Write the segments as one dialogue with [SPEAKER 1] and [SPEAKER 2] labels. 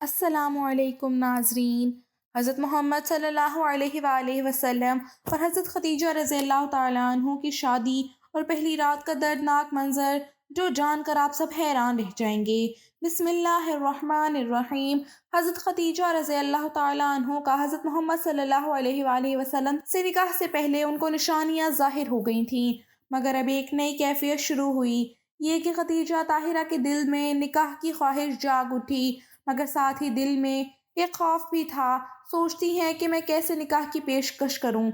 [SPEAKER 1] السلام علیکم ناظرین۔ حضرت محمد صلی اللہ علیہ وآلہ وسلم اور حضرت خدیجہ رضی اللہ تعالیٰ عنہ کی شادی اور پہلی رات کا دردناک منظر جو جان کر آپ سب حیران رہ جائیں گے۔ بسم اللہ الرحمن الرحیم۔ حضرت خدیجہ رضی اللہ تعالیٰ عنہ کا حضرت محمد صلی اللہ علیہ وآلہ وسلم سے نکاح سے پہلے ان کو نشانیاں ظاہر ہو گئی تھیں، مگر اب ایک نئی کیفیت شروع ہوئی، یہ کہ خدیجہ طاہرہ کے دل میں نکاح کی خواہش جاگ اٹھی، مگر ساتھ ہی دل میں ایک خوف بھی تھا۔ سوچتی ہیں کہ میں کیسے نکاح کی پیشکش کروں،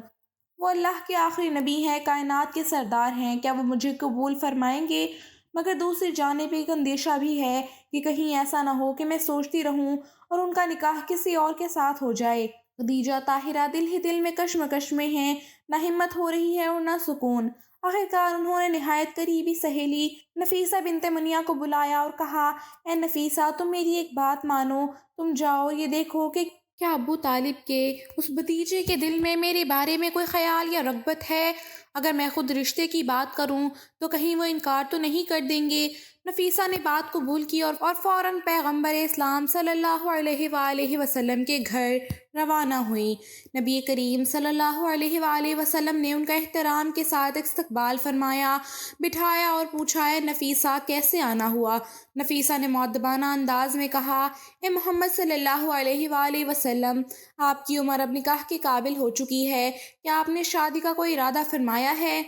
[SPEAKER 1] وہ اللہ کے آخری نبی ہیں، کائنات کے سردار ہیں، کیا وہ مجھے قبول فرمائیں گے؟ مگر دوسری جانب ایک اندیشہ بھی ہے کہ کہیں ایسا نہ ہو کہ میں سوچتی رہوں اور ان کا نکاح کسی اور کے ساتھ ہو جائے۔ خدیجہ طاہرہ دل ہی دل میں کشمکش میں ہیں، نہ ہمت ہو رہی ہے اور نہ سکون۔ آخرکار انہوں نے نہایت قریبی سہیلی نفیسہ بنت منیہ کو بلایا اور کہا، اے نفیسہ، تم میری ایک بات مانو، تم جاؤ یہ دیکھو کہ کیا ابو طالب کے اس بھتیجے کے دل میں میرے بارے میں کوئی خیال یا رغبت ہے؟ اگر میں خود رشتے کی بات کروں تو کہیں وہ انکار تو نہیں کر دیں گے؟ نفیسہ نے بات قبول کی اور فوراً پیغمبر اسلام صلی اللہ علیہ وآلہ وسلم کے گھر روانہ ہوئی۔ نبی کریم صلی اللہ علیہ وآلہ وسلم نے ان کا احترام کے ساتھ استقبال فرمایا، بٹھایا اور پوچھا، اے نفیسہ، کیسے آنا ہوا؟ نفیسہ نے مؤدبانہ انداز میں کہا، اے محمد صلی اللہ علیہ وآلہ وسلم، آپ کی عمر اب نکاح کے قابل ہو چکی ہے، کیا آپ نے شادی کا کوئی ارادہ فرمایا ہے؟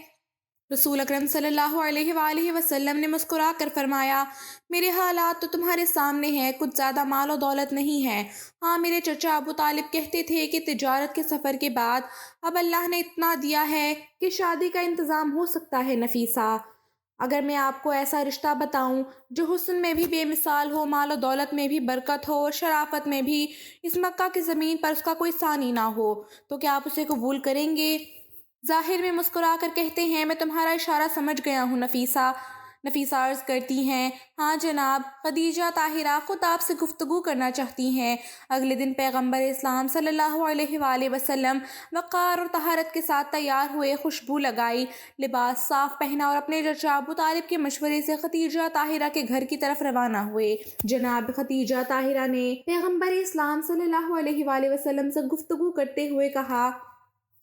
[SPEAKER 1] رسول اکرم صلی اللہ علیہ وآلہ وسلم نے مسکرا کر فرمایا، میرے حالات تو تمہارے سامنے ہیں، کچھ زیادہ مال و دولت نہیں ہے۔ ہاں، میرے چچا ابو طالب کہتے تھے کہ تجارت کے سفر کے بعد اب اللہ نے اتنا دیا ہے کہ شادی کا انتظام ہو سکتا ہے۔ نفیسہ، اگر میں آپ کو ایسا رشتہ بتاؤں جو حسن میں بھی بے مثال ہو، مال و دولت میں بھی برکت ہو اور شرافت میں بھی اس مکہ کی زمین پر اس کا کوئی ثانی نہ ہو، تو کیا آپ اسے قبول کریں گے؟ ظاہر میں مسکرا کر کہتے ہیں، میں تمہارا اشارہ سمجھ گیا ہوں نفیسہ۔ نفیسہ عرض کرتی ہیں، ہاں جناب، خدیجہ طاہرہ خود آپ سے گفتگو کرنا چاہتی ہیں۔ اگلے دن پیغمبر اسلام صلی اللہ علیہ وآلہ وسلم وقار اور طہارت کے ساتھ تیار ہوئے، خوشبو لگائی، لباس صاف پہنا اور اپنے چچا ابو طالب کے مشورے سے خدیجہ طاہرہ کے گھر کی طرف روانہ ہوئے۔ جناب خدیجہ طاہرہ نے پیغمبر اسلام صلی اللہ علیہ وآلہ وسلم سے گفتگو کرتے ہوئے کہا،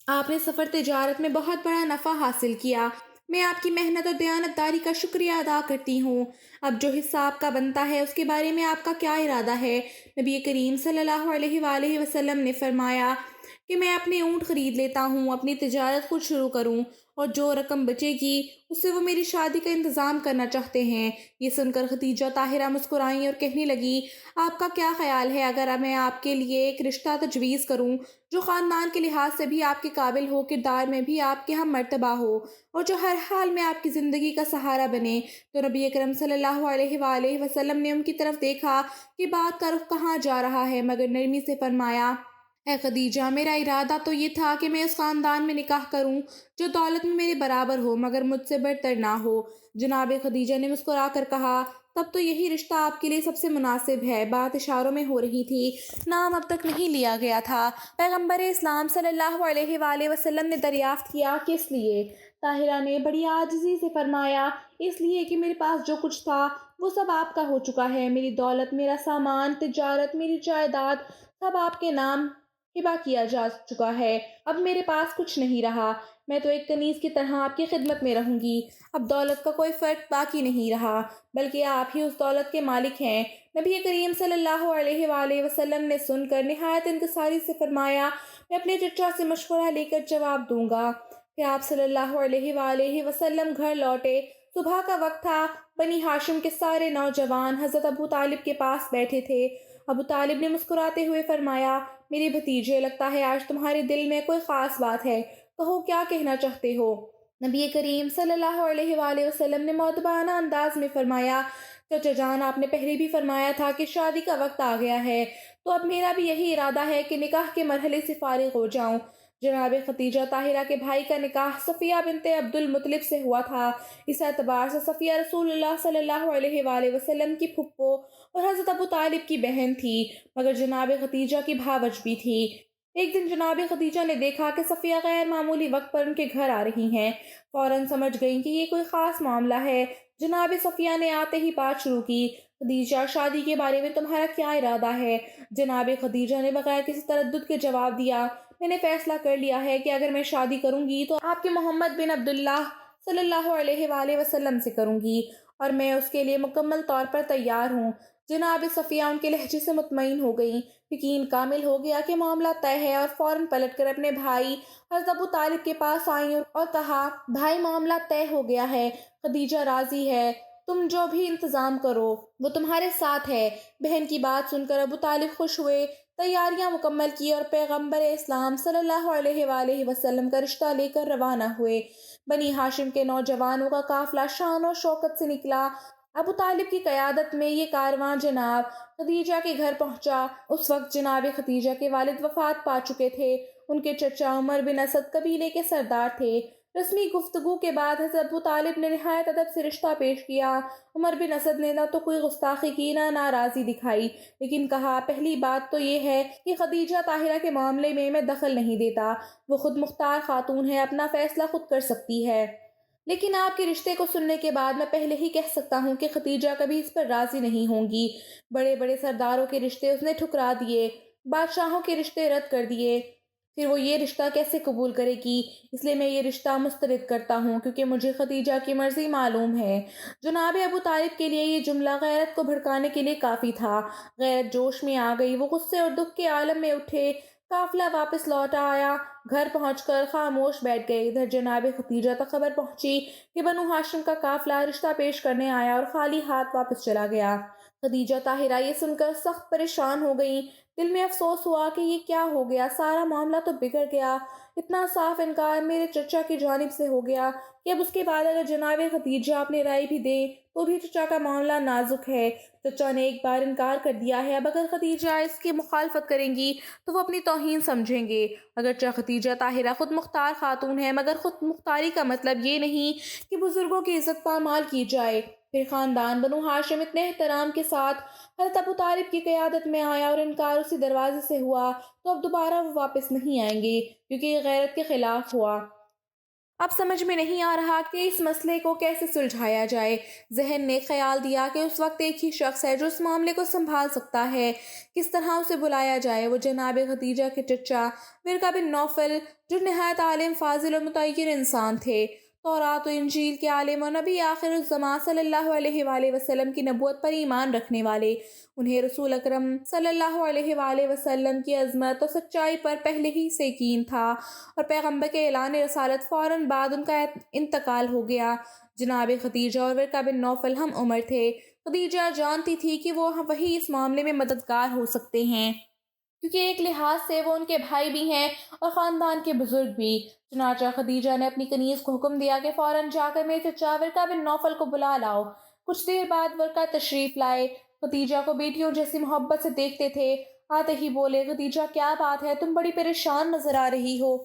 [SPEAKER 1] آپ نے سفر تجارت میں بہت بڑا نفع حاصل کیا، میں آپ کی محنت اور دیانتداری کا شکریہ ادا کرتی ہوں۔ اب جو حصہ آپ کا بنتا ہے اس کے بارے میں آپ کا کیا ارادہ ہے؟ نبی کریم صلی اللہ علیہ وآلہ وسلم نے فرمایا کہ میں اپنے اونٹ خرید لیتا ہوں، اپنی تجارت خود شروع کروں، اور جو رقم بچے گی اس سے وہ میری شادی کا انتظام کرنا چاہتے ہیں۔ یہ سن کر خدیجہ طاہرہ مسکرائیں اور کہنے لگی، آپ کا کیا خیال ہے اگر میں آپ کے لیے ایک رشتہ تجویز کروں جو خاندان کے لحاظ سے بھی آپ کے قابل ہو، کردار میں بھی آپ کے ہم مرتبہ ہو، اور جو ہر حال میں آپ کی زندگی کا سہارا بنے؟ تو نبی اکرم صلی اللہ علیہ وآلہ وسلم نے ان کی طرف دیکھا کہ بات کا رخ کہاں جا رہا ہے، مگر نرمی سے فرمایا، اے خدیجہ، میرا ارادہ تو یہ تھا کہ میں اس خاندان میں نکاح کروں جو دولت میں میرے برابر ہو مگر مجھ سے برتر نہ ہو۔ جناب خدیجہ نے مسکرا کر کہا، تب تو یہی رشتہ آپ کے لیے سب سے مناسب ہے۔ بات اشاروں میں ہو رہی تھی، نام اب تک نہیں لیا گیا تھا۔ پیغمبر اسلام صلی اللہ علیہ وآلہ وسلم نے دریافت کیا، کس لیے؟ طاہرہ نے بڑی عاجزی سے فرمایا، اس لیے کہ میرے پاس جو کچھ تھا وہ سب آپ کا ہو چکا ہے، میری دولت، میرا سامان، تجارت، میری جائیداد، سب آپ کے نام ہبہ کیا جا چکا ہے، اب میرے پاس کچھ نہیں رہا، میں تو ایک کنیز کی طرح آپ کی خدمت میں رہوں گی۔ اب دولت کا کوئی فرق باقی نہیں رہا، بلکہ آپ ہی اس دولت کے مالک ہیں۔ نبی کریم صلی اللہ علیہ وآلہ وسلم نے سن کر نہایت انکساری سے فرمایا، میں اپنے چچا سے مشورہ لے کر جواب دوں گا۔ پھر آپ صلی اللہ علیہ وآلہ وسلم گھر لوٹے۔ صبح کا وقت تھا، بنی ہاشم کے سارے نوجوان حضرت ابو طالب کے پاس بیٹھے تھے۔ ابو طالب نے مسکراتے ہوئے فرمایا، میرے بھتیجے، لگتا ہے آج تمہارے دل میں کوئی خاص بات ہے، کہو کیا کہنا چاہتے ہو؟ نبی کریم صلی اللہ علیہ وآلہ وسلم نے مؤدبانہ انداز میں فرمایا، چچا جان، آپ نے پہلے بھی فرمایا تھا کہ شادی کا وقت آ گیا ہے، تو اب میرا بھی یہی ارادہ ہے کہ نکاح کے مرحلے سے فارغ ہو جاؤں۔ جناب خدیجہ طاہرہ کے بھائی کا نکاح صفیہ بنت عبد المطلب سے ہوا تھا، اس اعتبار سے صفیہ رسول اللہ صلی اللہ علیہ وآلہ وسلم کی پھپھو اور حضرت ابو طالب کی بہن تھی، مگر جناب خدیجہ کی بھاوج بھی تھی۔ ایک دن جناب خدیجہ نے دیکھا کہ صفیہ غیر معمولی وقت پر ان کے گھر آ رہی ہیں، فوراً سمجھ گئیں کہ یہ کوئی خاص معاملہ ہے۔ جناب صفیہ نے آتے ہی بات شروع کی، خدیجہ، شادی کے بارے میں تمہارا کیا ارادہ ہے؟ جناب خدیجہ نے بغیر کسی تردد کے جواب دیا، میں نے فیصلہ کر لیا ہے کہ اگر میں شادی کروں گی تو آپ کے محمد بن عبداللہ صلی اللہ علیہ وآلہ وسلم سے کروں گی، اور میں اس کے لیے مکمل طور پر تیار ہوں۔ جناب صفیہ ان کے لہجے سے مطمئن ہو گئیں، یقین کامل ہو گیا کہ معاملہ طے ہے، اور فوراً پلٹ کر اپنے بھائی حضرت ابو طالب کے پاس آئیں اور کہا، بھائی معاملہ طے ہو گیا ہے، خدیجہ راضی ہے، تم جو بھی انتظام کرو وہ تمہارے ساتھ ہے۔ بہن کی بات سن کر ابو طالب خوش ہوئے، تیاریاں مکمل کی اور پیغمبر اسلام صلی اللہ علیہ وآلہ وسلم کا رشتہ لے کر روانہ ہوئے۔ بنی ہاشم کے نوجوانوں کا قافلہ شان و شوکت سے نکلا۔ ابو طالب کی قیادت میں یہ کارواں جناب خدیجہ کے گھر پہنچا۔ اس وقت جناب خدیجہ کے والد وفات پا چکے تھے۔ ان کے چچا عمر بن اسد قبیلے کے سردار تھے۔ رسمی گفتگو کے بعد حضرت ابو طالب نے نہایت ادب سے رشتہ پیش کیا۔ عمر بن اسد نے نہ تو کوئی گستاخی کی نہ ناراضی دکھائی، لیکن کہا، پہلی بات تو یہ ہے کہ خدیجہ طاہرہ کے معاملے میں دخل نہیں دیتا، وہ خود مختار خاتون ہے، اپنا فیصلہ خود کر سکتی ہے۔ لیکن آپ کے رشتے کو سننے کے بعد میں پہلے ہی کہہ سکتا ہوں کہ خدیجہ کبھی اس پر راضی نہیں ہوں گی۔ بڑے بڑے سرداروں کے رشتے اس نے ٹھکرا دیے، بادشاہوں کے رشتے رد کر دیے، پھر وہ یہ رشتہ کیسے قبول کرے گی؟ اس لیے میں یہ رشتہ مسترد کرتا ہوں، کیونکہ مجھے خدیجہ کی مرضی معلوم ہے۔ جناب ابو طالب کے لیے یہ جملہ غیرت کو بھڑکانے کے لیے کافی تھا۔ غیرت جوش میں آ گئی، وہ غصے اور دکھ کے عالم میں اٹھے۔ قافلہ واپس لوٹ آیا، گھر پہنچ کر خاموش بیٹھ گئے۔ ادھر جناب خدیجہ تک خبر پہنچی کہ بنو ہاشم کا قافلہ رشتہ پیش کرنے آیا اور خالی ہاتھ واپس چلا گیا۔ خدیجہ طاہرہ یہ سن کر سخت پریشان ہو گئیں۔ دل میں افسوس ہوا کہ یہ کیا ہو گیا، سارا معاملہ تو بگڑ گیا۔ اتنا صاف انکار میرے چچا کی جانب سے ہو گیا کہ اب اس کے بعد اگر جناب خدیجہ اپنی رائے بھی دیں تو بھی چچا کا معاملہ نازک ہے۔ چچا نے ایک بار انکار کر دیا ہے، اب اگر خدیجہ اس کی مخالفت کریں گی تو وہ اپنی توہین سمجھیں گے۔ اگرچہ خدیجہ طاہرہ خود مختار خاتون ہے، مگر خود مختاری کا مطلب یہ نہیں کہ بزرگوں کی عزت پامال کی جائے۔ پھر خاندان بنو ہاشم اتنے احترام کے ساتھ حضرت ابو طالب کی قیادت میں آیا اور انکار اسی دروازے سے ہوا، تو اب دوبارہ وہ واپس نہیں آئیں گے، کیونکہ یہ غیرت کے خلاف ہوا۔ اب سمجھ میں نہیں آ رہا کہ اس مسئلے کو کیسے سلجھایا جائے۔ ذہن نے خیال دیا کہ اس وقت ایک ہی شخص ہے جو اس معاملے کو سنبھال سکتا ہے۔ کس طرح اسے بلایا جائے؟ وہ جناب خدیجہ کے چچا ورقہ بن نوفل، جو نہایت عالم، فاضل اور متعین انسان تھے، تورات و انجیل کے عالم اور نبی آخر الزمان صلی اللہ علیہ وآلہ وسلم کی نبوت پر ایمان رکھنے والے۔ انہیں رسول اکرم صلی اللہ علیہ وآلہ وسلم کی عظمت اور سچائی پر پہلے ہی سے یقین تھا، اور پیغمبر کے اعلان رسالت فوراً بعد ان کا انتقال ہو گیا۔ جناب خدیجہ اور ورقہ بن نوفل ہم عمر تھے۔ خدیجہ جانتی تھی کہ وہی اس معاملے میں مددگار ہو سکتے ہیں، کیونکہ ایک لحاظ سے وہ ان کے بھائی بھی ہیں اور خاندان کے بزرگ بھی۔ چنانچہ خدیجہ نے اپنی کنیز کو حکم دیا کہ فوراً جا کر میرے چچا ورقہ بن نوفل کو بلا لاؤ۔ کچھ دیر بعد ورقہ تشریف لائے، خدیجہ کو بیٹیوں جیسی محبت سے دیکھتے تھے۔ آتے ہی بولے، خدیجہ کیا بات ہے، تم بڑی پریشان نظر آ رہی ہو۔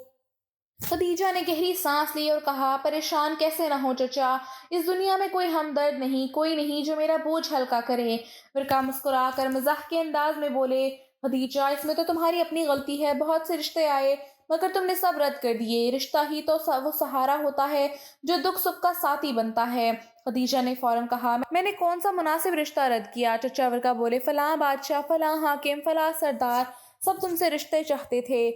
[SPEAKER 1] خدیجہ نے گہری سانس لی اور کہا، پریشان کیسے نہ ہو چچا، اس دنیا میں کوئی ہمدرد نہیں، کوئی نہیں جو میرا بوجھ ہلکا کرے۔ ورقہ مسکرا کر مزاح کے انداز میں بولے، خدیجہ اس میں تو تمہاری اپنی غلطی ہے، بہت سے رشتے آئے مگر تم نے سب رد کر دیے۔ رشتہ ہی تو وہ سہارا ہوتا ہے جو دکھ سکھ کا ساتھی بنتا ہے۔ خدیجہ نے فوراً کہا، میں نے کون سا مناسب رشتہ رد کیا؟ چچا ورقہ بولے، فلاں بادشاہ، فلاں حاکم، فلاں سردار، سب تم سے رشتے چاہتے تھے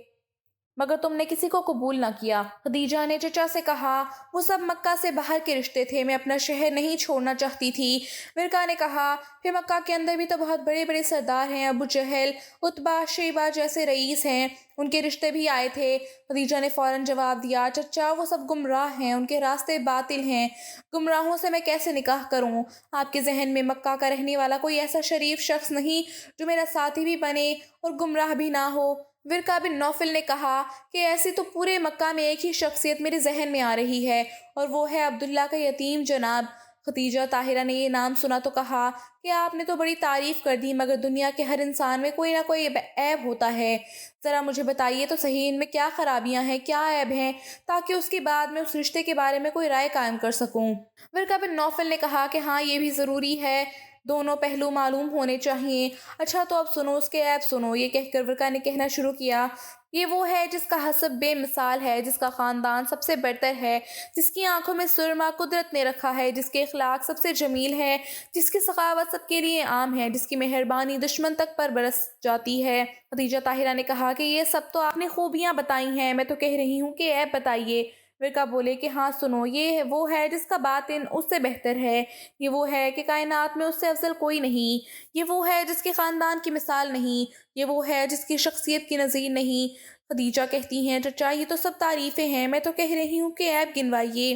[SPEAKER 1] مگر تم نے کسی کو قبول نہ کیا۔ خدیجہ نے چچا سے کہا، وہ سب مکہ سے باہر کے رشتے تھے، میں اپنا شہر نہیں چھوڑنا چاہتی تھی۔ ورقہ نے کہا، پھر مکہ کے اندر بھی تو بہت بڑے بڑے سردار ہیں، ابو جہل، عتبہ، شیبہ جیسے رئیس ہیں، ان کے رشتے بھی آئے تھے۔ خدیجہ نے فوراً جواب دیا، چچا وہ سب گمراہ ہیں، ان کے راستے باطل ہیں، گمراہوں سے میں کیسے نکاح کروں؟ آپ کے ذہن میں مکہ کا رہنے والا کوئی ایسا شریف شخص نہیں جو میرا ساتھی بھی بنے اور گمراہ بھی نہ ہو؟ ورقہ بن نوفل نے کہا کہ ایسی تو پورے مکہ میں ایک ہی شخصیت میرے ذہن میں آ رہی ہے، اور وہ ہے عبداللہ کا یتیم جناب۔ خدیجہ طاہرہ نے یہ نام سنا تو کہا کہ آپ نے تو بڑی تعریف کر دی، مگر دنیا کے ہر انسان میں کوئی نہ کوئی عیب ہوتا ہے، ذرا مجھے بتائیے تو صحیح، ان میں کیا خرابیاں ہیں، کیا عیب ہیں، تاکہ اس کے بعد میں اس رشتے کے بارے میں کوئی رائے قائم کر سکوں۔ ورقہ بن نوفل نے کہا کہ ہاں یہ بھی ضروری ہے، دونوں پہلو معلوم ہونے چاہیے۔ اچھا تو اب سنو اس کے عیب سنو، یہ کہہ کر ورقہ نے کہنا شروع کیا، یہ وہ ہے جس کا حسب بے مثال ہے، جس کا خاندان سب سے برتر ہے، جس کی آنکھوں میں سرما قدرت نے رکھا ہے، جس کے اخلاق سب سے جمیل ہے، جس کی سخاوت سب کے لیے عام ہے، جس کی مہربانی دشمن تک پر برس جاتی ہے۔ خدیجہ طاہرہ نے کہا کہ یہ سب تو آپ نے خوبیاں بتائی ہیں، میں تو کہہ رہی ہوں کہ عیب بتائیے۔ ورقہ بولے کہ ہاں سنو، یہ وہ ہے جس کا باطن اس سے بہتر ہے، یہ وہ ہے کہ کائنات میں اس سے افضل کوئی نہیں، یہ وہ ہے جس کے خاندان کی مثال نہیں، یہ وہ ہے جس کی شخصیت کی نظیر نہیں۔ خدیجہ کہتی ہیں چچا یہ تو سب تعریفیں ہیں، میں تو کہہ رہی ہوں کہ عیب گنوائیے۔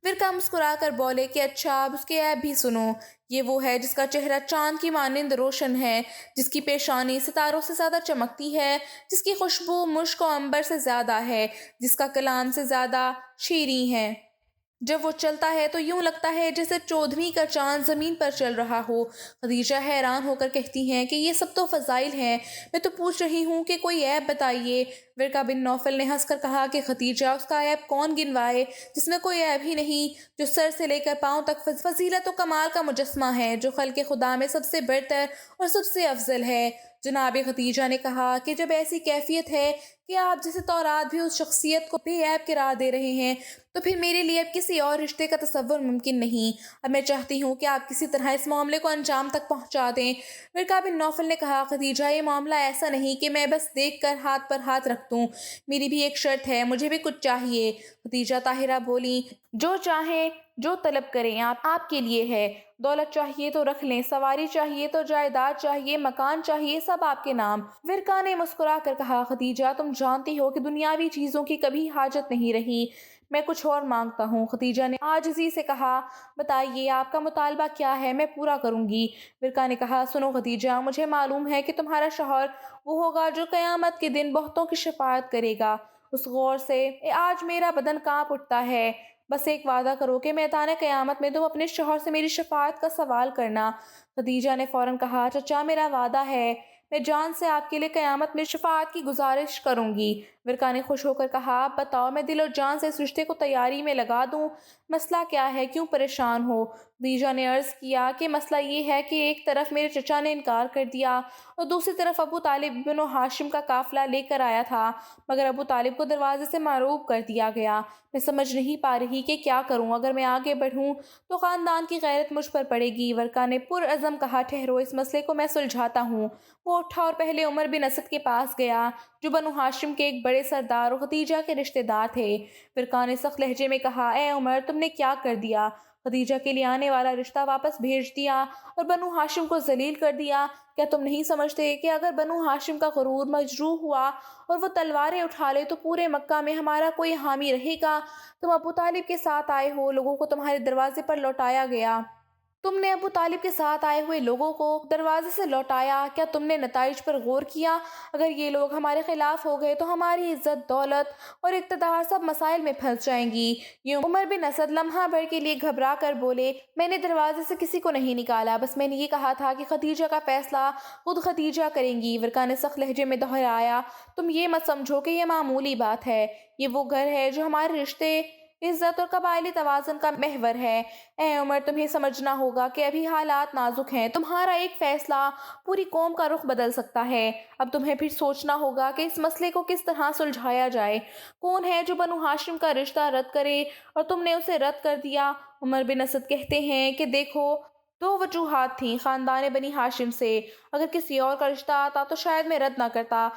[SPEAKER 1] ورقہ مسکرا کر بولے کہ اچھا اب اس کے عیب بھی سنو، یہ وہ ہے جس کا چہرہ چاند کی مانند روشن ہے، جس کی پیشانی ستاروں سے زیادہ چمکتی ہے، جس کی خوشبو مشک و عنبر سے زیادہ ہے، جس کا کلام سے زیادہ شیریں ہے، جب وہ چلتا ہے تو یوں لگتا ہے جیسے 14ویں کا چاند زمین پر چل رہا ہو۔ خدیجہ حیران ہو کر کہتی ہیں کہ یہ سب تو فضائل ہیں، میں تو پوچھ رہی ہوں کہ کوئی عیب بتائیے۔ ورقہ بن نوفل نے ہنس کر کہا کہ خدیجہ اس کا عیب کون گنوائے جس میں کوئی عیب ہی نہیں، جو سر سے لے کر پاؤں تک فضیلت و کمال کا مجسمہ ہے، جو خلق خدا میں سب سے برتر اور سب سے افضل ہے۔ جناب خدیجہ نے کہا کہ جب ایسی کیفیت ہے کہ آپ جیسے تورات بھی اس شخصیت کو بے عیب قرار دے رہے ہیں، تو پھر میرے لیے اب کسی اور رشتے کا تصور ممکن نہیں۔ اب میں چاہتی ہوں کہ آپ کسی طرح اس معاملے کو انجام تک پہنچا دیں۔ ورقہ بن نوفل نے کہا خدیجہ یہ معاملہ ایسا نہیں کہ میں بس دیکھ کر ہاتھ پر ہاتھ رکھ دوں، میری بھی ایک شرط ہے، مجھے بھی کچھ چاہیے۔ خدیجہ طاہرہ بولی جو چاہیں جو طلب کریں آپ کے لیے ہے، دولت چاہیے تو رکھ لیں، سواری چاہیے تو جائیداد چاہیے، مکان چاہیے، سب آپ کے نام۔ ورقہ نے مسکرا کر کہا خدیجہ تم جانتی ہو کہ دنیاوی چیزوں کی کبھی حاجت نہیں رہی، میں کچھ اور مانگتا ہوں۔ خدیجہ نے عاجزی سے کہا بتائیے آپ کا مطالبہ کیا ہے، میں پورا کروں گی۔ ورقہ نے کہا سنو خدیجہ، مجھے معلوم ہے کہ تمہارا شوہر وہ ہوگا جو قیامت کے دن بہتوں کی شفاعت کرے گا، اس غور سے آج میرا بدن کانپ اٹھتا ہے۔ بس ایک وعدہ کرو کہ میدان قیامت میں تم اپنے شوہر سے میری شفاعت کا سوال کرنا۔ خدیجہ نے فوراً کہا چچا میرا وعدہ ہے، میں جان سے آپ کے لیے قیامت میں شفاعت کی گزارش کروں گی۔ ورقہ نے خوش ہو کر کہا آپ بتاؤ، میں دل و جان سے اس رشتے کو تیاری میں لگا دوں، مسئلہ کیا ہے، کیوں پریشان ہو؟ خدیجہ نے عرض کیا کہ مسئلہ یہ ہے کہ ایک طرف میرے چچا نے انکار کر دیا اور دوسری طرف ابو طالب بنو ہاشم کا قافلہ لے کر آیا تھا، مگر ابو طالب کو دروازے سے معروف کر دیا گیا۔ میں سمجھ نہیں پا رہی کہ کیا کروں، اگر میں آگے بڑھوں تو خاندان کی غیرت مجھ پر پڑے گی۔ ورقہ نے پرعزم کہا ٹھہرو، اس مسئلے کو میں سلجھاتا ہوں۔ وہ اٹھا اور پہلے عمر بن اسد کے پاس گیا جو بنو ہاشم کے ایک بڑے سردار اور خدیجہ کے رشتہ دار تھے۔ ورقہ نے سخت لہجے میں کہا اے عمر تم نے کیا کر دیا، خدیجہ کے لیے آنے والا رشتہ واپس بھیج دیا اور بنو ہاشم کو ذلیل کر دیا؟ کیا تم نہیں سمجھتے کہ اگر بنو ہاشم کا غرور مجروح ہوا اور وہ تلواریں اٹھا لے تو پورے مکہ میں ہمارا کوئی حامی رہے گا؟ تم ابو طالب کے ساتھ آئے ہو، لوگوں کو تمہارے دروازے پر لوٹایا گیا، تم نے ابو طالب کے ساتھ آئے ہوئے لوگوں کو دروازے سے لوٹایا، کیا تم نے نتائج پر غور کیا؟ اگر یہ لوگ ہمارے خلاف ہو گئے تو ہماری عزت، دولت اور اقتدار سب مسائل میں پھنس جائیں گی۔ یہ عمر بن اسد لمحہ بھر کے لیے گھبرا کر بولے میں نے دروازے سے کسی کو نہیں نکالا، بس میں نے یہ کہا تھا کہ خدیجہ کا فیصلہ خود خدیجہ کریں گی۔ ورقہ نے سخت لہجے میں دہرایا تم یہ مت سمجھو کہ یہ معمولی بات ہے، یہ وہ گھر ہے جو ہمارے رشتے، عزت اور قبائلی توازن کا محور ہے۔ اے عمر تمہیں سمجھنا ہوگا کہ ابھی حالات نازک ہیں، تمہارا ایک فیصلہ پوری قوم کا رخ بدل سکتا ہے۔ اب تمہیں پھر سوچنا ہوگا کہ اس مسئلے کو کس طرح سلجھایا جائے، کون ہے جو بنو ہاشم کا رشتہ رد کرے اور تم نے اسے رد کر دیا۔ عمر بن اسد کہتے ہیں کہ دیکھو دو وجوہات تھیں خاندان بنی ہاشم سے، اگر کسی اور کا رشتہ آتا تو شاید میں رد نہ کرتا۔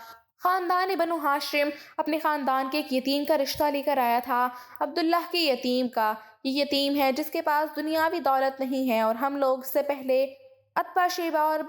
[SPEAKER 1] خاندان بنو ہاشم اپنے خاندان کے ایک یتیم کا رشتہ لے کر آیا تھا، عبداللہ کے یتیم کا۔ یہ یتیم ہے جس کے پاس دنیاوی دولت نہیں ہے، اور ہم لوگ اس سے پہلے اتبا شیبہ اور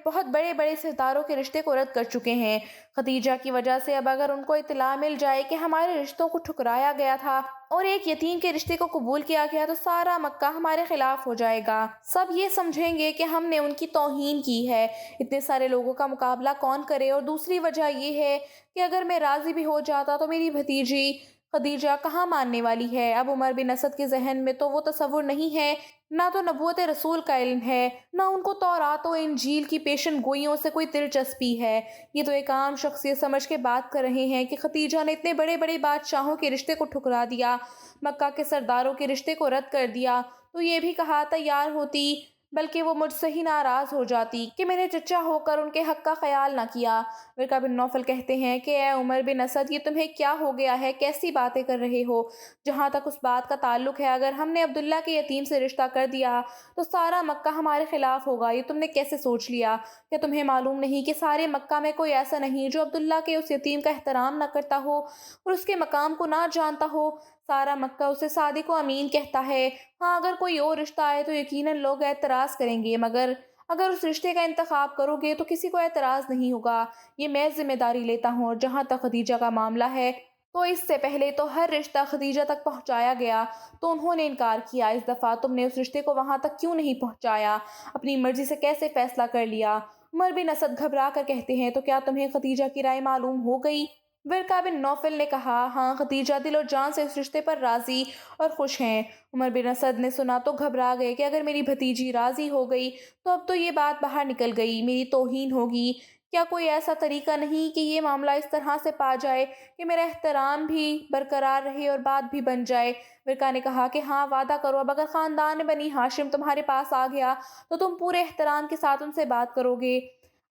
[SPEAKER 1] بہت بڑے بڑے سرداروں کے رشتے کو رد کر چکے ہیں۔ خدیجہ کی وجہ سے اب اگر ان کو اطلاع مل جائے کہ ہمارے رشتوں کو ٹھکرایا گیا تھا اور ایک یتیم کے رشتے کو قبول کیا گیا تو سارا مکہ ہمارے خلاف ہو جائے گا، سب یہ سمجھیں گے کہ ہم نے ان کی توہین کی ہے، اتنے سارے لوگوں کا مقابلہ کون کرے؟ اور دوسری وجہ یہ ہے کہ اگر میں راضی بھی ہو جاتا تو میری بھتیجی خدیجہ کہاں ماننے والی ہے؟ اب عمر بن اسد کے ذہن میں تو وہ تصور نہیں ہے، نہ تو نبوت رسول کا علم ہے، نہ ان کو تورات و انجیل کی پیشن گوئیوں سے کوئی دلچسپی ہے۔ یہ تو ایک عام شخص یہ سمجھ کے بات کر رہے ہیں کہ خدیجہ نے اتنے بڑے بڑے بادشاہوں کے رشتے کو ٹھکرا دیا، مکہ کے سرداروں کے رشتے کو رد کر دیا، تو یہ بھی کہا تیار ہوتی بلکہ وہ مجھ سے ہی ناراض ہو جاتی کہ میرے چچا ہو کر ان کے حق کا خیال نہ کیا۔ ورقہ بن نوفل کہتے ہیں کہ اے عمر بن اسد، یہ تمہیں کیا ہو گیا ہے؟ کیسی باتیں کر رہے ہو؟ جہاں تک اس بات کا تعلق ہے، اگر ہم نے عبداللہ کے یتیم سے رشتہ کر دیا تو سارا مکہ ہمارے خلاف ہوگا۔ یہ تم نے کیسے سوچ لیا؟ کیا تمہیں معلوم نہیں کہ سارے مکہ میں کوئی ایسا نہیں جو عبداللہ کے اس یتیم کا احترام نہ کرتا ہو اور اس کے مقام کو نہ جانتا ہو؟ سارا مکہ اسے صادق و امین کہتا ہے۔ ہاں، اگر کوئی اور رشتہ آئے تو یقیناً لوگ اعتراض کریں گے، مگر اگر اس رشتے کا انتخاب کرو گے تو کسی کو اعتراض نہیں ہوگا۔ یہ میں ذمہ داری لیتا ہوں۔ اور جہاں تک خدیجہ کا معاملہ ہے تو اس سے پہلے تو ہر رشتہ خدیجہ تک پہنچایا گیا تو انہوں نے انکار کیا۔ اس دفعہ تم نے اس رشتے کو وہاں تک کیوں نہیں پہنچایا؟ اپنی مرضی سے کیسے فیصلہ کر لیا؟ عمر بن اسد گھبرا کر کہتے ہیں، تو کیا تمہیں خدیجہ کی رائے معلوم ہو گئی؟ ورقہ بن نوفل نے کہا، ہاں، خدیجہ دل و جان سے اس رشتے پر راضی اور خوش ہیں۔ عمر بن اسد نے سنا تو گھبرا گئے کہ اگر میری بھتیجی راضی ہو گئی تو اب تو یہ بات باہر نکل گئی، میری توہین ہوگی۔ کیا کوئی ایسا طریقہ نہیں کہ یہ معاملہ اس طرح سے پا جائے کہ میرا احترام بھی برقرار رہے اور بات بھی بن جائے؟ ورقہ نے کہا کہ ہاں، وعدہ کرو، اب اگر خاندان بنی ہاشم تمہارے پاس آ گیا تو تم پورے احترام کے ساتھ ان سے بات کرو گے۔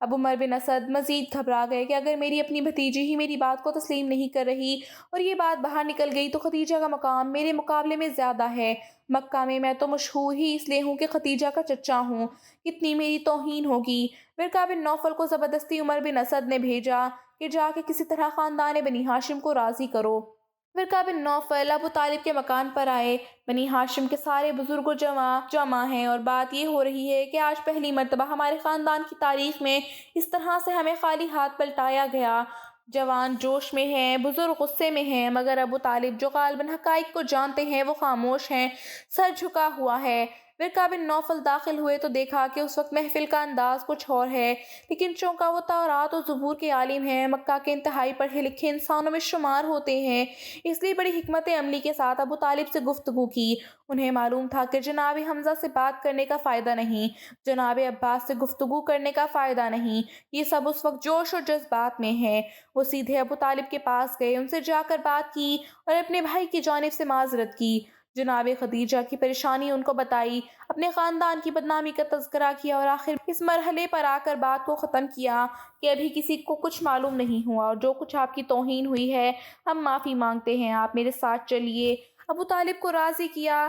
[SPEAKER 1] اب عمر بن اسد مزید گھبرا گئے کہ اگر میری اپنی بھتیجی ہی میری بات کو تسلیم نہیں کر رہی اور یہ بات باہر نکل گئی تو خدیجہ کا مقام میرے مقابلے میں زیادہ ہے۔ مکہ میں تو مشہور ہی اس لیے ہوں کہ خدیجہ کا چچا ہوں، کتنی میری توہین ہوگی۔ ورقہ بن نوفل کو زبردستی عمر بن اسد نے بھیجا کہ جا کے کسی طرح خاندان بنی ہاشم کو راضی کرو۔ ورقہ بن نوفل ابو طالب کے مکان پر آئے۔ بنی ہاشم کے سارے بزرگ جمع ہیں اور بات یہ ہو رہی ہے کہ آج پہلی مرتبہ ہمارے خاندان کی تاریخ میں اس طرح سے ہمیں خالی ہاتھ پلٹایا گیا۔ جوان جوش میں ہیں، بزرگ غصے میں ہیں، مگر ابو طالب جو غالباً حقائق کو جانتے ہیں وہ خاموش ہیں، سر جھکا ہوا ہے۔ ورقہ بن نوفل داخل ہوئے تو دیکھا کہ اس وقت محفل کا انداز کچھ اور ہے، لیکن چونکہ وہ تورات و زبور کے عالم ہیں، مکہ کے انتہائی پڑھے لکھے انسانوں میں شمار ہوتے ہیں، اس لیے بڑی حکمت عملی کے ساتھ ابو طالب سے گفتگو کی۔ انہیں معلوم تھا کہ جناب حمزہ سے بات کرنے کا فائدہ نہیں، جناب عباس سے گفتگو کرنے کا فائدہ نہیں، یہ سب اس وقت جوش اور جذبات میں ہے۔ وہ سیدھے ابو طالب کے پاس گئے، ان سے جا کر بات کی اور اپنے بھائی کی جانب سے معذرت کی، جناب خدیجہ کی پریشانی ان کو بتائی، اپنے خاندان کی بدنامی کا تذکرہ کیا اور آخر اس مرحلے پر آ کر بات کو ختم کیا کہ ابھی کسی کو کچھ معلوم نہیں ہوا اور جو کچھ آپ کی توہین ہوئی ہے ہم معافی مانگتے ہیں، آپ میرے ساتھ چلیے۔ ابو طالب کو راضی کیا۔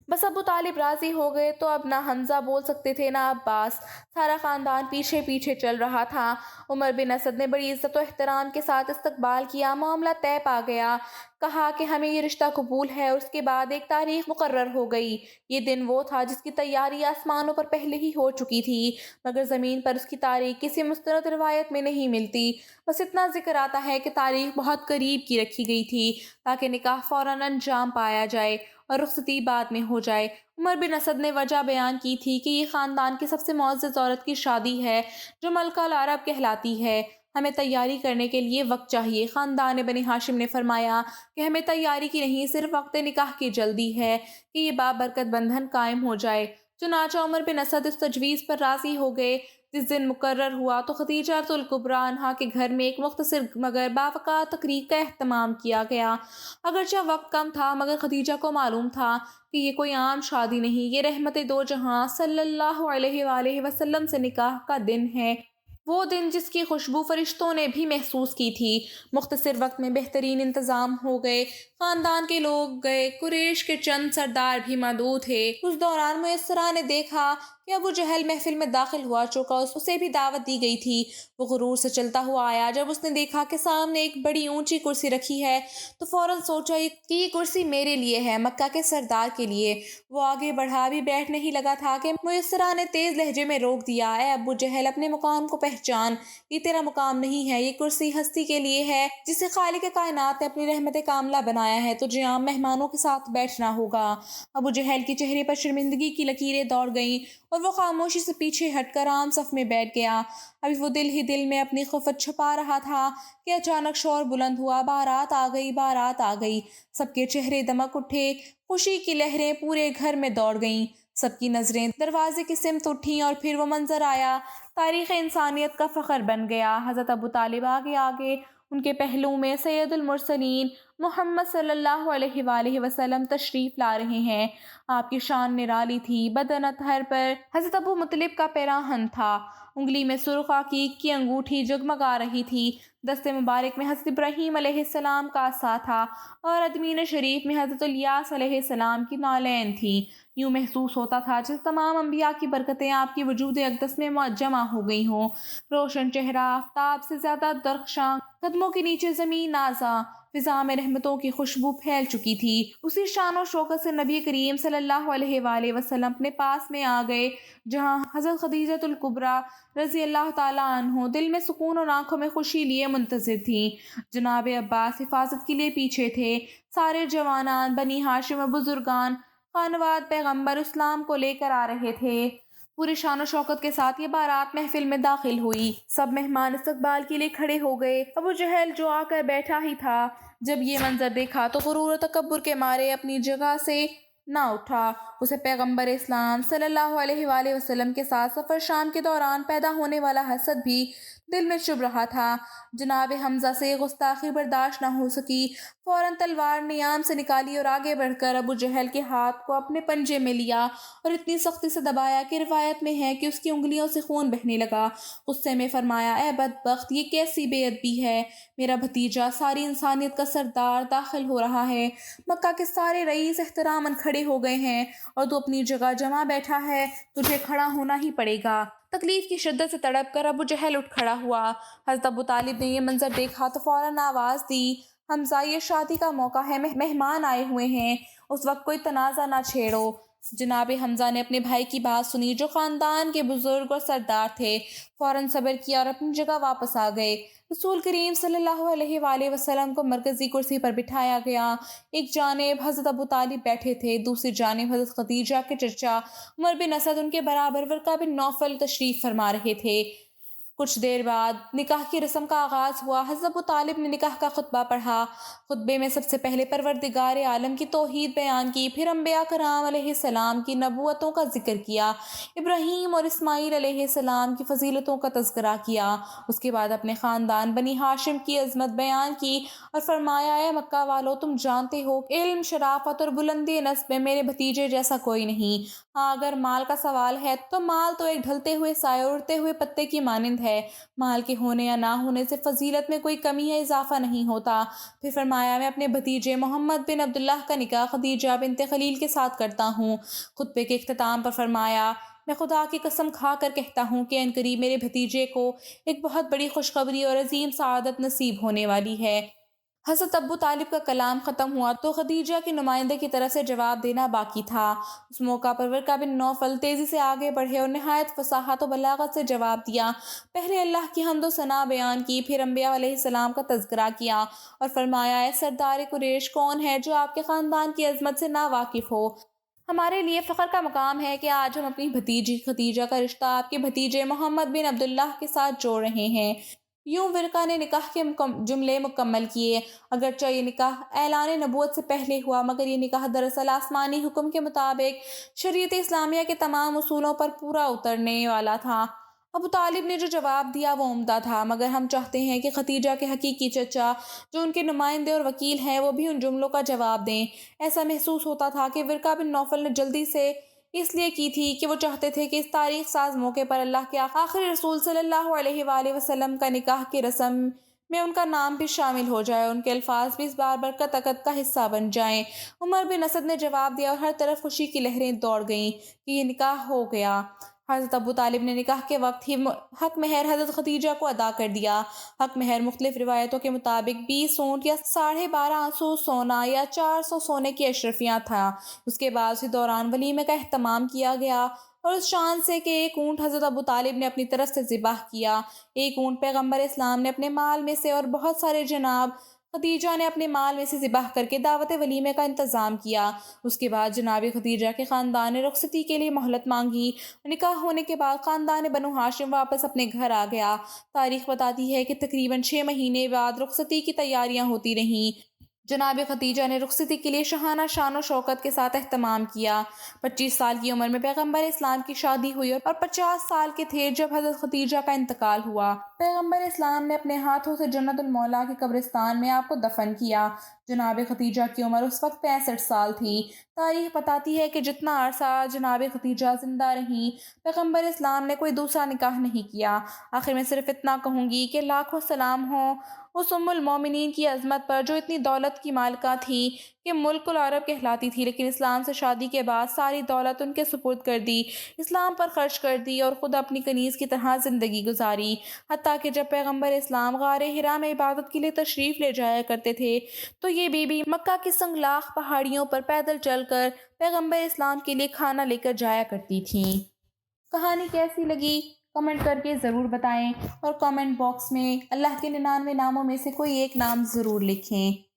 [SPEAKER 1] بس ابو طالب راضی ہو گئے تو اب نہ حمزہ بول سکتے تھے نہ عباس، سارا خاندان پیچھے پیچھے چل رہا تھا۔ عمر بن اسد نے بڑی عزت و احترام کے ساتھ استقبال کیا، معاملہ طے پا گیا، کہا کہ ہمیں یہ رشتہ قبول ہے اور اس کے بعد ایک تاریخ مقرر ہو گئی۔ یہ دن وہ تھا جس کی تیاری آسمانوں پر پہلے ہی ہو چکی تھی، مگر زمین پر اس کی تاریخ کسی مستند روایت میں نہیں ملتی۔ بس اتنا ذکر آتا ہے کہ تاریخ بہت قریب کی رکھی گئی تھی تاکہ نکاح فوراً انجام پایا جائے اور رخصتی بعد میں ہو جائے۔ عمر بن اسد نے وجہ بیان کی تھی کہ یہ خاندان کی سب سے معزز عورت کی شادی ہے جو ملکہ العرب کہلاتی ہے، ہمیں تیاری کرنے کے لیے وقت چاہیے۔ خاندان بنی ہاشم نے فرمایا کہ ہمیں تیاری کی نہیں، صرف وقت نکاح کی جلدی ہے کہ یہ بابرکت بندھن قائم ہو جائے۔ چنانچہ عمر بن اسد اس تجویز پر راضی ہو گئے۔ جس دن مقرر ہوا تو خدیجہ الکبریٰ عنہا کے گھر میں ایک مختصر مگر باوقار تقریب کا اہتمام کیا گیا۔ اگرچہ وقت کم تھا مگر خدیجہ کو معلوم تھا کہ یہ کوئی عام شادی نہیں، یہ رحمت دو جہاں صلی اللہ علیہ وآلہ وسلم سے نکاح کا دن ہے، وہ دن جس کی خوشبو فرشتوں نے بھی محسوس کی تھی۔ مختصر وقت میں بہترین انتظام ہو گئے، خاندان کے لوگ گئے، قریش کے چند سردار بھی مدعو تھے۔ اس دوران میسرہ نے دیکھا کہ ابو جہل محفل میں داخل ہوا، چونکہ اسے بھی دعوت دی گئی تھی۔ وہ غرور سے چلتا ہوا آیا، جب اس نے دیکھا کہ سامنے ایک بڑی اونچی کرسی رکھی ہے تو فوراً سوچا کہ یہ کرسی میرے لیے ہے، مکہ کے سردار کے لیے۔ وہ آگے بڑھا بھی بیٹھنے ہی لگا تھا کہ میسرہ نے تیز لہجے میں روک دیا، اے ابو جہل، اپنے مقام کو پہچان، یہ تیرا مقام نہیں ہے، یہ کرسی ہستی کے لیے ہے جسے خالق کائنات نے اپنی رحمت کاملہ بنایا ہے، تجھے عام مہمانوں کے ساتھ بیٹھنا ہوگا۔ ابو جہل کے چہرے پر شرمندگی کی لکیریں دوڑ گئیں اور وہ خاموشی سے پیچھے ہٹ کر عام صف میں بیٹھ گیا۔ ابھی وہ دل ہی دل میں اپنی خفت چھپا رہا تھا کہ اچانک شور بلند ہوا، بارات آ گئی، بارات آ گئی۔ سب کے چہرے دمک اٹھے، خوشی کی لہریں پورے گھر میں دوڑ گئیں، سب کی نظریں دروازے کی سمت اٹھیں اور پھر وہ منظر آیا، تاریخ انسانیت کا فخر بن گیا۔ حضرت ابو طالب آگے آگے ان کے پہلو میں سید المرسلین محمد صلی اللہ علیہ وآلہ وسلم تشریف لا رہے ہیں۔ آپ کی شان نرالی تھی، بدن اطہر پر حضرت ابو مطلب کا پیراہن تھا، انگلی میں سرخ عقیق کی انگوٹھی جگمگا رہی تھی، دست مبارک میں حضرت ابراہیم علیہ السلام کا عصا تھا اور ادمین شریف میں حضرت الیاس علیہ السلام کی نالین تھی۔ یوں محسوس ہوتا تھا جیسے تمام انبیاء کی برکتیں آپ کی وجود اقدس میں جمع ہو گئی ہوں۔ روشن چہرہ، آفتاب سے زیادہ درخشاں، قدموں کے نیچے زمین نازاں، فضا میں رحمتوں کی خوشبو پھیل چکی تھی۔ اسی شان و شوکت سے نبی کریم صلی اللہ علیہ وآلہ وسلم اپنے پاس میں آ گئے، جہاں حضرت خدیجہ الکبریٰ رضی اللہ تعالیٰ عنہ دل میں سکون اور آنکھوں میں خوشی لیے منتظر تھیں۔ جناب عباس حفاظت کے لیے پیچھے تھے۔ سارے جوانان، بنی ہاشم و بزرگان خانواد پیغمبر اسلام کو لے کر آ رہے تھے۔ پوری شان و شوکت کے ساتھ یہ بارات محفل میں داخل ہوئی۔ سب مہمان استقبال کے لیے کھڑے ہو گئے۔ ابو جہل جو آ کر بیٹھا ہی تھا، جب یہ منظر دیکھا تو غرور و تکبر کے مارے اپنی جگہ سے نہ اٹھا۔ اسے پیغمبر اسلام صلی اللہ علیہ وآلہ وسلم کے ساتھ سفر شام کے دوران پیدا ہونے والا حسد بھی دل میں چبھ رہا تھا۔ جناب حمزہ سے گستاخی برداشت نہ ہو سکی، فوراً تلوار نیام سے نکالی اور آگے بڑھ کر ابو جہل کے ہاتھ کو اپنے پنجے میں لیا اور اتنی سختی سے دبایا کہ روایت میں ہے کہ اس کی انگلیوں سے خون بہنے لگا۔ غصے میں فرمایا، اے بدبخت، یہ کیسی بے ادبی ہے؟ میرا بھتیجا، ساری انسانیت کا سردار، داخل ہو رہا ہے۔ مکہ کے سارے رئیس احتراماً کھڑے ہو گئے ہیں اور تو اپنی جگہ جمع بیٹھا ہے، تجھے کھڑا ہونا ہی پڑے گا۔ تکلیف کی شدت سے تڑپ کر ابو جہل اٹھ کھڑا ہوا۔ حضرت ابو طالب نے یہ منظر دیکھا تو فوراً آواز دی، حمزہ، یہ شادی کا موقع ہے، مہمان آئے ہوئے ہیں، اس وقت کوئی تنازع نہ چھیڑو۔ جناب حمزہ نے اپنے بھائی کی بات سنی، جو خاندان کے بزرگ اور سردار تھے، فوراً صبر کیا اور اپنی جگہ واپس آ گئے۔ رسول کریم صلی اللہ علیہ وآلہ وسلم کو مرکزی کرسی پر بٹھایا گیا۔ ایک جانب حضرت ابو طالب بیٹھے تھے، دوسری جانب حضرت خدیجہ کے چچا عمر بن اسد ان کے برابر ورقہ بن نوفل تشریف فرما رہے تھے۔ کچھ دیر بعد نکاح کی رسم کا آغاز ہوا۔ حضرت ابو طالب نے نکاح کا خطبہ پڑھا۔ خطبے میں سب سے پہلے پروردگار عالم کی توحید بیان کی، پھر انبیاء کرام علیہ السلام کی نبوتوں کا ذکر کیا، ابراہیم اور اسماعیل علیہ السلام کی فضیلتوں کا تذکرہ کیا۔ اس کے بعد اپنے خاندان بنی ہاشم کی عظمت بیان کی اور فرمایا، اے مکہ والو، تم جانتے ہو کہ علم، شرافت اور بلندی نسب میں میرے بھتیجے جیسا کوئی نہیں۔ ہاں، اگر مال کا سوال ہے تو مال تو ایک ڈھلتے ہوئے سائے اور اڑتے ہوئے پتے کی مانند ہے۔ مال کے ہونے یا نہ ہونے سے فضیلت میں کوئی کمی یا اضافہ نہیں ہوتا۔ پھر فرمایا، میں اپنے بھتیجے محمد بن عبداللہ کا نکاح خدیجہ بنت خلیل کے ساتھ کرتا ہوں۔ خطبے کے اختتام پر فرمایا، میں خدا کی قسم کھا کر کہتا ہوں کہ عنقریب میرے بھتیجے کو ایک بہت بڑی خوشخبری اور عظیم سعادت نصیب ہونے والی ہے۔ حضرت ابو طالب کا کلام ختم ہوا تو خدیجہ کے نمائندے کی طرف سے جواب دینا باقی تھا۔ اس موقع پر ورقہ بن نوفل تیزی سے آگے بڑھے اور نہایت فصاحت و بلاغت سے جواب دیا۔ پہلے اللہ کی حمد و ثنا بیان کی، پھر انبیاء علیہ السلام کا تذکرہ کیا اور فرمایا، اے سردار قریش، کون ہے جو آپ کے خاندان کی عظمت سے نا واقف ہو؟ ہمارے لیے فخر کا مقام ہے کہ آج ہم اپنی بھتیجی خدیجہ کا رشتہ آپ کے بھتیجے محمد بن عبداللہ کے ساتھ جوڑ رہے ہیں۔ یوں ورقہ نے نکاح کے جملے مکمل کیے۔ اگرچہ یہ نکاح اعلان نبوت سے پہلے ہوا، مگر یہ نکاح دراصل آسمانی حکم کے مطابق شریعت اسلامیہ کے تمام اصولوں پر پورا اترنے والا تھا۔ ابو طالب نے جو جواب دیا وہ عمدہ تھا، مگر ہم چاہتے ہیں کہ خدیجہ کے حقیقی چچا، جو ان کے نمائندے اور وکیل ہیں، وہ بھی ان جملوں کا جواب دیں۔ ایسا محسوس ہوتا تھا کہ ورقہ بن نوفل نے جلدی سے اس لیے کی تھی کہ وہ چاہتے تھے کہ اس تاریخ ساز موقع پر اللہ کے آخری رسول صلی اللہ علیہ وآلہ وسلم کا نکاح کی رسم میں ان کا نام بھی شامل ہو جائے، ان کے الفاظ بھی اس بار برکت عقد کا حصہ بن جائیں۔ عمر بن اسد نے جواب دیا اور ہر طرف خوشی کی لہریں دوڑ گئیں کہ یہ نکاح ہو گیا۔ حضرت ابو طالب نے نکاح کے وقت ہی حق مہر حضرت خدیجہ کو ادا کر دیا۔ حق مہر مختلف روایتوں کے مطابق 20 اونٹ یا 1250 سونا یا 400 سونے کی اشرفیاں تھا۔ اس کے بعد اسی دوران ولیمے کا اہتمام کیا گیا اور اس شان سے کہ ایک اونٹ حضرت ابو طالب نے اپنی طرف سے ذبح کیا، ایک اونٹ پیغمبر اسلام نے اپنے مال میں سے اور بہت سارے جناب خدیجہ نے اپنے مال میں سے ذبح کر کے دعوت ولیمے کا انتظام کیا۔ اس کے بعد جناب خدیجہ کے خاندان نے رخصتی کے لیے مہلت مانگی۔ نکاح ہونے کے بعد خاندان بنو ہاشم واپس اپنے گھر آ گیا۔ تاریخ بتاتی ہے کہ تقریباً 6 مہینے بعد رخصتی کی تیاریاں ہوتی رہیں۔ جناب خدیجہ نے رخصتی کے لیے شاہانہ شان و شوکت کے ساتھ اہتمام کیا۔ 25 سال کی عمر میں پیغمبر اسلام کی شادی ہوئی اور 50 سال کے تھے جب حضرت خدیجہ کا انتقال ہوا۔ پیغمبر اسلام نے اپنے ہاتھوں سے جنت المولا کے قبرستان میں آپ کو دفن کیا۔ جناب خدیجہ کی عمر اس وقت 65 سال تھی۔ تاریخ بتاتی ہے کہ جتنا عرصہ جناب خدیجہ زندہ رہیں، پیغمبر اسلام نے کوئی دوسرا نکاح نہیں کیا۔ آخر میں صرف اتنا کہوں گی کہ لاکھوں سلام ہوں اس ام المومنین کی عظمت پر جو اتنی دولت کی مالکہ تھی کہ ملک العرب کہلاتی تھی، لیکن اسلام سے شادی کے بعد ساری دولت ان کے سپرد کر دی، اسلام پر خرچ کر دی اور خود اپنی کنیز کی طرح زندگی گزاری۔ حتیٰ کہ جب پیغمبر اسلام غار ہرا میں عبادت کے لیے تشریف لے جایا کرتے تھے تو یہ بی بی مکہ کی سنگلاخ پہاڑیوں پر پیدل چل کر پیغمبر اسلام کے لیے کھانا لے کر جایا کرتی تھیں۔ کہانی کیسی لگی کمنٹ کر کے ضرور بتائیں، اور کمنٹ باکس میں اللہ کے 99 ناموں میں سے کوئی ایک نام ضرور لکھیں۔